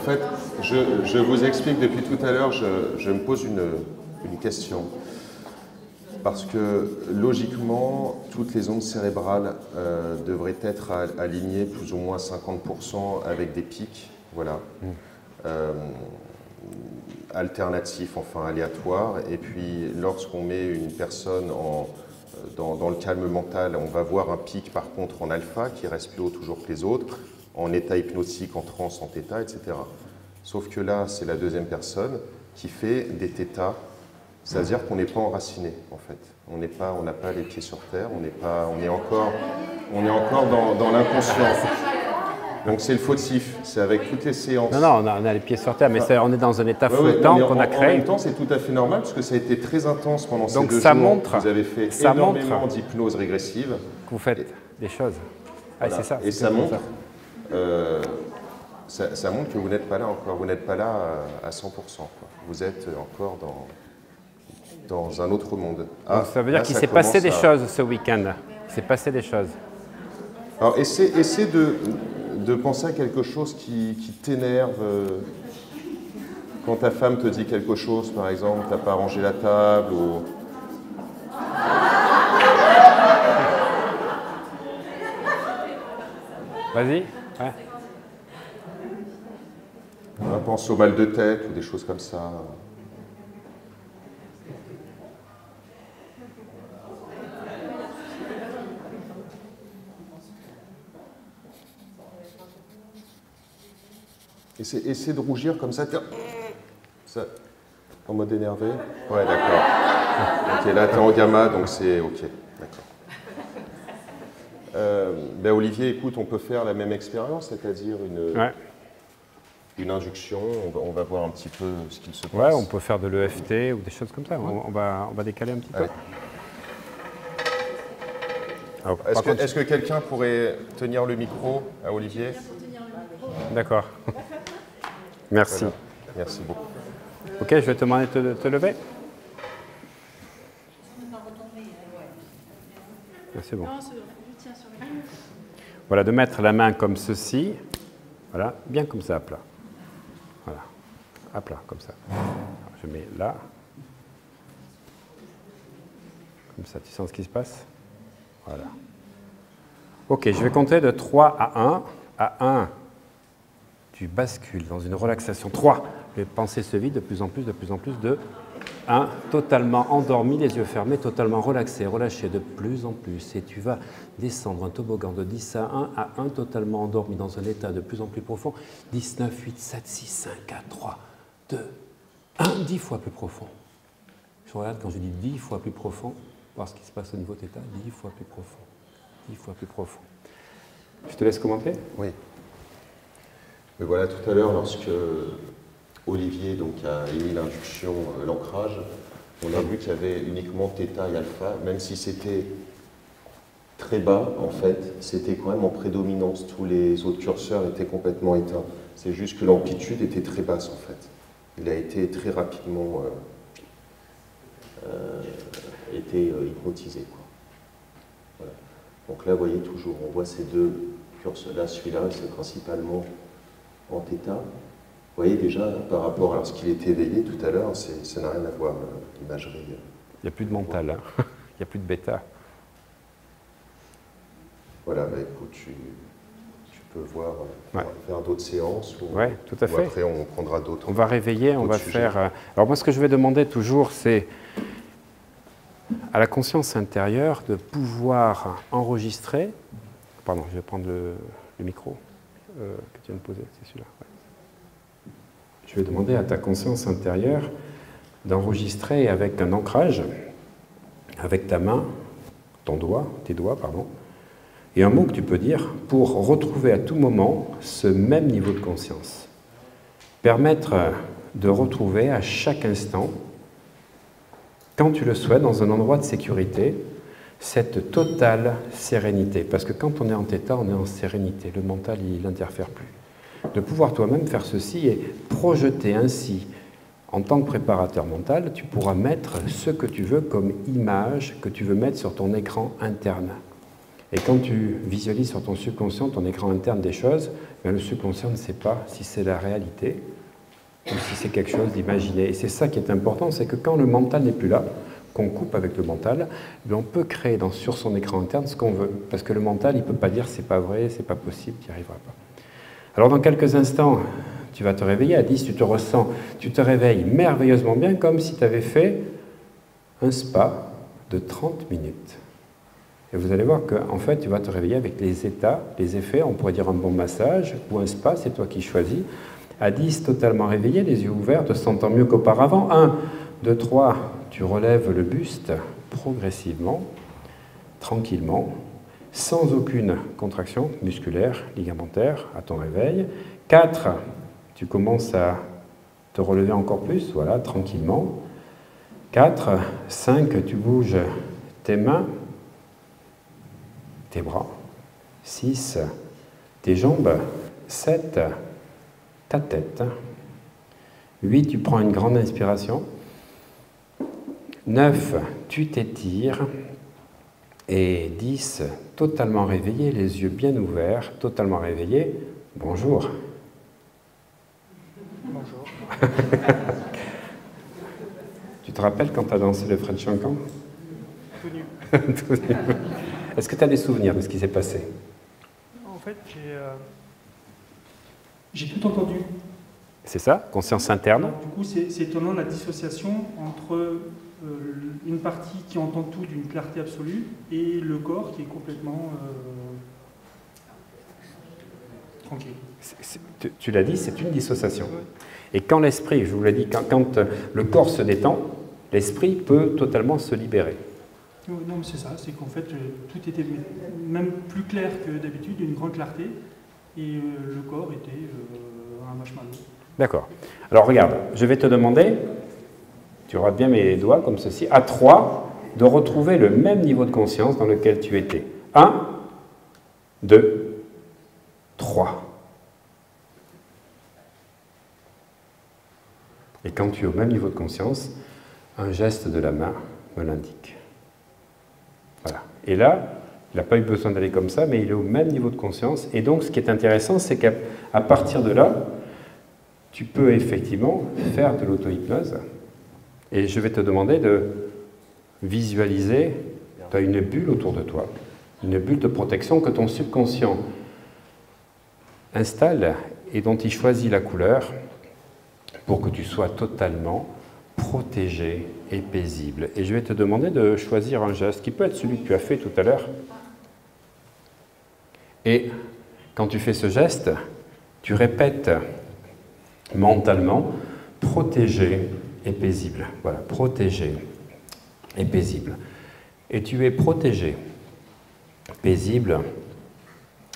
fait, je vous explique depuis tout à l'heure, je me pose une question. Parce que logiquement, toutes les ondes cérébrales devraient être alignées plus ou moins 50% avec des pics, voilà, alternatifs, enfin aléatoires. Et puis lorsqu'on met une personne dans le calme mental, on va voir un pic par contre en alpha qui reste plus haut toujours que les autres, en état hypnotique, en transe, en θ, etc. Sauf que là, c'est la deuxième personne qui fait des θ. C'est-à-dire qu'on n'est pas enraciné, en fait. On n'a pas les pieds sur terre, on est encore dans l'inconscient. Donc c'est le fautif, c'est avec toutes les séances. Non, on a les pieds sur terre, mais on est dans un état flottant qu'on a créé. En même temps, c'est tout à fait normal, parce que ça a été très intense pendant ces 2 ça jours. Montre, vous avez fait énormément d'hypnose régressive. Que vous faites des choses. Ah, voilà. C'est ça. Et ça montre, ça montre que vous n'êtes pas là encore, vous n'êtes pas là à 100%. Quoi. Vous êtes encore dans un autre monde. Donc ça veut dire qu'il s'est passé des choses ce week-end. Il s'est passé des choses. Alors essaie de penser à quelque chose qui t'énerve. Quand ta femme te dit quelque chose, par exemple, tu n'as pas rangé la table ou... Vas-y. Ouais. Pense au mal de tête ou des choses comme ça. Essaie de rougir comme ça, en mode énervé. Ouais, d'accord. Ok, là, tu es en gamma, donc c'est ok. D'accord. Olivier, écoute, on peut faire la même expérience, c'est-à-dire une induction. On va voir un petit peu ce qu'il se passe. Ouais, on peut faire de l'EFT ou des choses comme ça. Ouais. On va décaler un petit peu. Est-ce que quelqu'un pourrait tenir le micro à Olivier? D'accord. Merci. Voilà. Merci beaucoup. Ok, je vais te demander de te lever. C'est bon. Voilà, de mettre la main comme ceci. Voilà, bien comme ça, à plat. Voilà, à plat, comme ça. Je mets là. Comme ça, tu sens ce qui se passe? Voilà. Ok, je vais compter de 3 à 1. À 1, tu bascules dans une relaxation. 3, les pensées se vident de plus en plus, de 1, totalement endormi, les yeux fermés, totalement relaxé, relâché de plus en plus. Et tu vas descendre un toboggan de 10 à 1, totalement endormi dans un état de plus en plus profond. 10, 9, 8, 7, 6, 5, 4, 3, 2, 1, 10 fois plus profond. Je regarde quand je dis 10 fois plus profond, voir ce qui se passe au niveau de l'état, 10 fois plus profond, 10 fois plus profond. Je te laisse commenter? Oui. Mais voilà, tout à l'heure, lorsque Olivier donc, a émis l'induction, l'ancrage, on a vu qu'il y avait uniquement θ et alpha, même si c'était très bas, en fait, c'était quand même en prédominance. Tous les autres curseurs étaient complètement éteints. C'est juste que l'amplitude était très basse, en fait. Il a été très rapidement hypnotisé. Quoi. Voilà. Donc là, vous voyez toujours, on voit ces 2 curseurs. Là, celui-là, c'est principalement en θ. Vous voyez déjà, par rapport à ce qu'il était éveillé tout à l'heure, ça n'a rien à voir, l'imagerie. Il n'y a plus de mental, hein. Il n'y a plus de bêta. Voilà, écoute, tu peux voir faire d'autres séances. Oui, tout à fait. Après, on prendra d'autres. On va réveiller, on va faire... Alors moi, ce que je vais demander toujours, c'est à la conscience intérieure de pouvoir enregistrer... Pardon, je vais prendre le micro que tu viens de poser, c'est celui-là. Ouais. Je vais demander à ta conscience intérieure d'enregistrer avec un ancrage, avec ta main, tes doigts, et un mot que tu peux dire pour retrouver à tout moment ce même niveau de conscience. Permettre de retrouver à chaque instant, quand tu le souhaites, dans un endroit de sécurité, cette totale sérénité. Parce que quand on est en θ, on est en sérénité. Le mental, il n'interfère plus. De pouvoir toi-même faire ceci et projeter ainsi, en tant que préparateur mental, tu pourras mettre ce que tu veux comme image que tu veux mettre sur ton écran interne. Et quand tu visualises sur ton subconscient, ton écran interne des choses, ben le subconscient ne sait pas si c'est la réalité ou si c'est quelque chose d'imaginé. Et c'est ça qui est important, c'est que quand le mental n'est plus là, qu'on coupe avec le mental, ben on peut créer sur son écran interne ce qu'on veut. Parce que le mental, il ne peut pas dire c'est pas vrai, c'est pas possible, tu n'y arriveras pas. Alors dans quelques instants, tu vas te réveiller à 10, tu te réveilles merveilleusement bien, comme si tu avais fait un spa de 30 minutes. Et vous allez voir qu'en fait, tu vas te réveiller avec les états, les effets, on pourrait dire un bon massage ou un spa, c'est toi qui choisis. À 10, totalement réveillé, les yeux ouverts, te sentant mieux qu'auparavant. 1, 2, 3, tu relèves le buste progressivement, tranquillement, sans aucune contraction musculaire, ligamentaire, à ton réveil. 4, tu commences à te relever encore plus, voilà, tranquillement. 4, 5, tu bouges tes mains, tes bras. 6, tes jambes. 7, ta tête. 8, tu prends une grande inspiration. 9, tu t'étires. Et 10, totalement réveillé, les yeux bien ouverts, totalement réveillé. Bonjour. Bonjour. Tu te rappelles quand tu as dansé le French Cancan? Tout nu. Est-ce que tu as des souvenirs de ce qui s'est passé? En fait, j'ai tout entendu. C'est ça, conscience interne. Alors, du coup, c'est étonnant la dissociation entre une partie qui entend tout d'une clarté absolue et le corps qui est complètement tranquille. Tu l'as dit, c'est une dissociation. Ouais. Et quand l'esprit, je vous l'ai dit, quand le corps se détend, l'esprit peut totalement se libérer. Non, mais c'est ça, c'est qu'en fait, tout était même plus clair que d'habitude, une grande clarté, et le corps était un marshmallow. D'accord. Alors regarde, je vais te demander, tu auras bien mes doigts comme ceci, à 3, de retrouver le même niveau de conscience dans lequel tu étais. 1, 2, 3. Et quand tu es au même niveau de conscience, un geste de la main me l'indique. Voilà. Et là, il n'a pas eu besoin d'aller comme ça, mais il est au même niveau de conscience. Et donc, ce qui est intéressant, c'est qu'à partir de là, tu peux effectivement faire de l'auto-hypnose. Et je vais te demander de visualiser, tu as une bulle autour de toi, une bulle de protection que ton subconscient installe et dont il choisit la couleur pour que tu sois totalement protégé et paisible. Et je vais te demander de choisir un geste qui peut être celui que tu as fait tout à l'heure. Et quand tu fais ce geste, tu répètes mentalement « protégé et paisible ». Voilà, protégé et paisible. Et tu es protégé, paisible,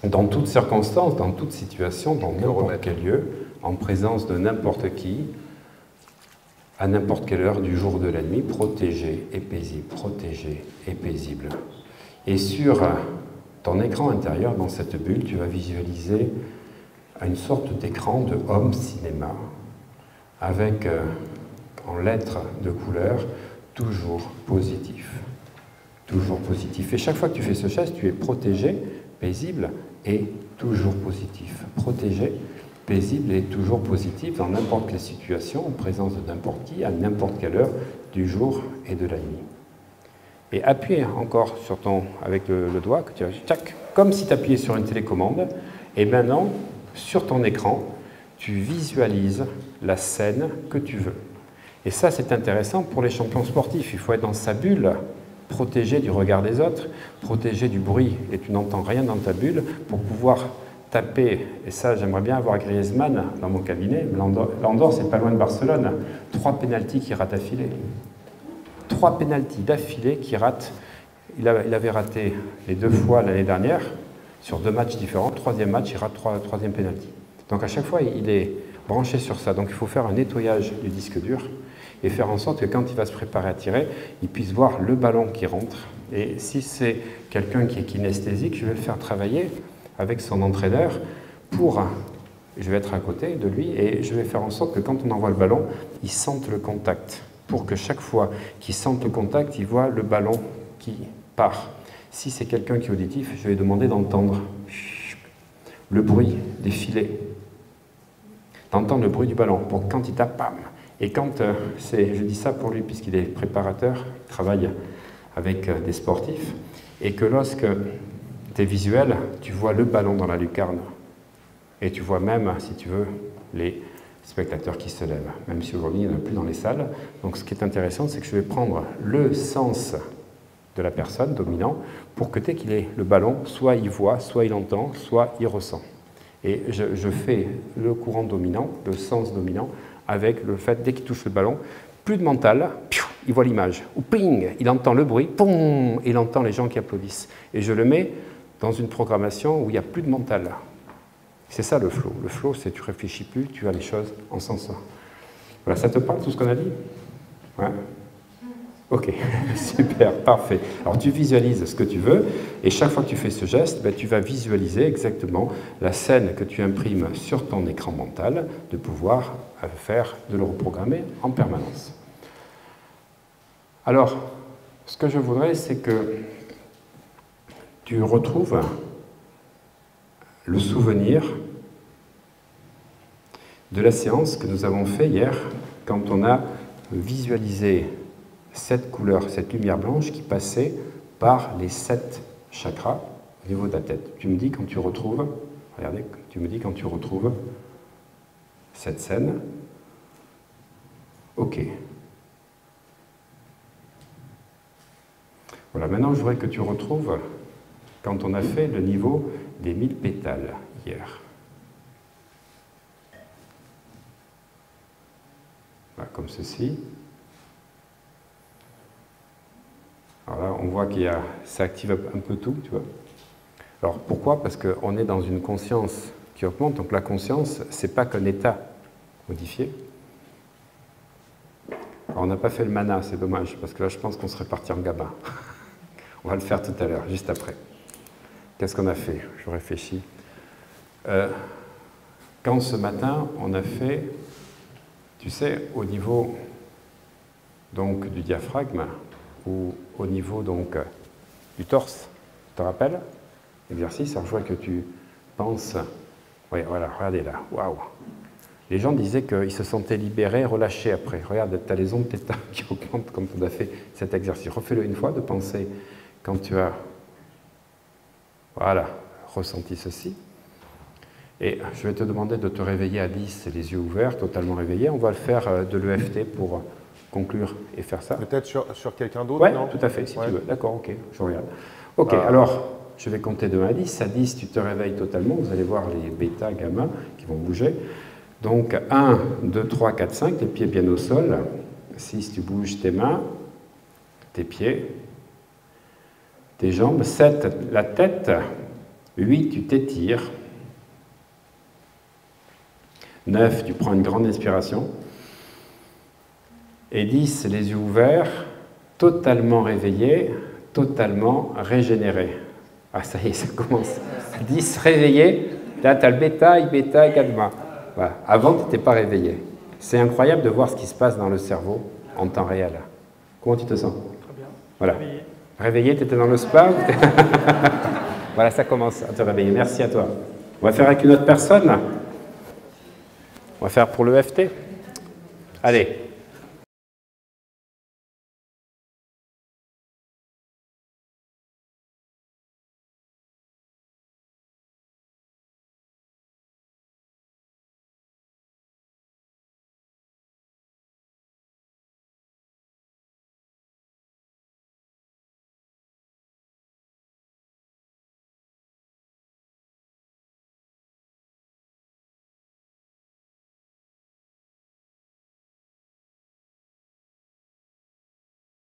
dans toutes circonstances, dans toute situation, dans n'importe quel lieu, en présence de n'importe qui, à n'importe quelle heure du jour ou de la nuit, protégé et paisible, protégé et paisible. Et sur ton écran intérieur, dans cette bulle, tu vas visualiser une sorte d'écran de home cinéma, avec en lettres de couleur, toujours positif. Toujours positif. Et chaque fois que tu fais ce geste, tu es protégé, paisible et toujours positif. Protégé, paisible et toujours positif dans n'importe quelle situation, en présence de n'importe qui, à n'importe quelle heure du jour et de la nuit. Et appuie encore sur avec le doigt, que tu as, tac, comme si tu appuyais sur une télécommande, et maintenant, sur ton écran, tu visualises la scène que tu veux. Et ça, c'est intéressant pour les champions sportifs. Il faut être dans sa bulle, protégé du regard des autres, protégé du bruit, et tu n'entends rien dans ta bulle, pour pouvoir taper, et ça, j'aimerais bien avoir Griezmann dans mon cabinet. L'Andorre, c'est pas loin de Barcelone. 3 pénaltys qui ratent d'affilée. 3 pénaltys d'affilée qui ratent. Il avait raté les 2 fois l'année dernière, sur 2 matchs différents. 3e match, il rate 3e pénalty. Donc à chaque fois, il est branché sur ça. Donc il faut faire un nettoyage du disque dur et faire en sorte que quand il va se préparer à tirer, il puisse voir le ballon qui rentre. Et si c'est quelqu'un qui est kinesthésique, je vais le faire travailler avec son entraîneur je vais être à côté de lui et je vais faire en sorte que quand on envoie le ballon, il sente le contact. Pour que chaque fois qu'il sente le contact, il voit le ballon qui part. Si c'est quelqu'un qui est auditif, je vais lui demander d'entendre le bruit des filets, d'entendre le bruit du ballon, pour quand il tape, bam. Et quand, je dis ça pour lui, puisqu'il est préparateur, il travaille avec des sportifs, et que lorsque tu es visuel, tu vois le ballon dans la lucarne, et tu vois même, si tu veux, les spectateurs qui se lèvent, même si aujourd'hui il n'y en a plus dans les salles. Donc ce qui est intéressant, c'est que je vais prendre le sens de la personne dominant pour que dès qu'il ait le ballon, soit il voit, soit il entend, soit il ressent. Et je fais le courant dominant, le sens dominant, avec le fait, dès qu'il touche le ballon, plus de mental, il voit l'image. Ou ping, il entend le bruit, pong, il entend les gens qui applaudissent. Et je le mets dans une programmation où il n'y a plus de mental. C'est ça le flow. Le flow, c'est tu réfléchis plus, tu as les choses en sens. Voilà, ça te parle tout ce qu'on a dit? Ouais. Ok, super, parfait. Alors tu visualises ce que tu veux, et chaque fois que tu fais ce geste, ben, tu vas visualiser exactement la scène que tu imprimes sur ton écran mental, de pouvoir de le reprogrammer en permanence. Alors, ce que je voudrais, c'est que tu retrouves le souvenir de la séance que nous avons fait hier, quand on a visualisé cette couleur, cette lumière blanche qui passait par les 7 chakras au niveau de la tête. Tu me dis quand tu retrouves, regardez, tu me dis quand tu retrouves cette scène. Ok. Voilà, maintenant je voudrais que tu retrouves quand on a fait le niveau des 1000 pétales hier. Voilà, comme ceci. Alors là, on voit qu'il y a, ça active un peu tout, tu vois. Alors pourquoi? Parce qu'on est dans une conscience qui augmente. Donc la conscience, c'est pas qu'un état modifié. Alors on n'a pas fait le mana, c'est dommage, parce que là je pense qu'on serait parti en gamma. On va le faire tout à l'heure, juste après. Qu'est-ce qu'on a fait? Je réfléchis. Quand ce matin, on a fait, tu sais, au niveau donc, du diaphragme, ou au niveau donc, du torse, tu te rappelles? Exercice, alors je vois que tu penses... Oui, voilà, regardez là, waouh! Les gens disaient qu'ils se sentaient libérés, relâchés après. Regarde, tu as les ondes θ qui augmentent quand on a fait cet exercice. Refais-le une fois, de penser quand tu as... Voilà, ressenti ceci. Et je vais te demander de te réveiller à 10, les yeux ouverts, totalement réveillés. On va le faire de l'EFT pour conclure et faire ça. Peut-être sur quelqu'un d'autre, ouais, non? Tout à fait, si tu veux. D'accord, ok, je regarde. Ok, alors, je vais compter de 1 à 10. À 10, tu te réveilles totalement. Vous allez voir les bêta, gamma qui vont bouger. Donc, 1, 2, 3, 4, 5, les pieds bien au sol. 6, tu bouges tes mains, tes pieds, tes jambes. 7, la tête. 8, tu t'étires. 9, tu prends une grande inspiration. Et 10, les yeux ouverts, totalement réveillés, totalement régénérés. Ah, ça y est, ça commence. 10, réveillés. Là, tu as le bêta, bêta et gamma. Voilà. Avant, tu n'étais pas réveillé. C'est incroyable de voir ce qui se passe dans le cerveau en temps réel. Comment tu te sens? Très bien. Voilà. Réveillé, tu étais dans le spa? Voilà, ça commence à te réveiller. Merci à toi. On va faire avec une autre personne. On va faire pour l'EFT. Allez.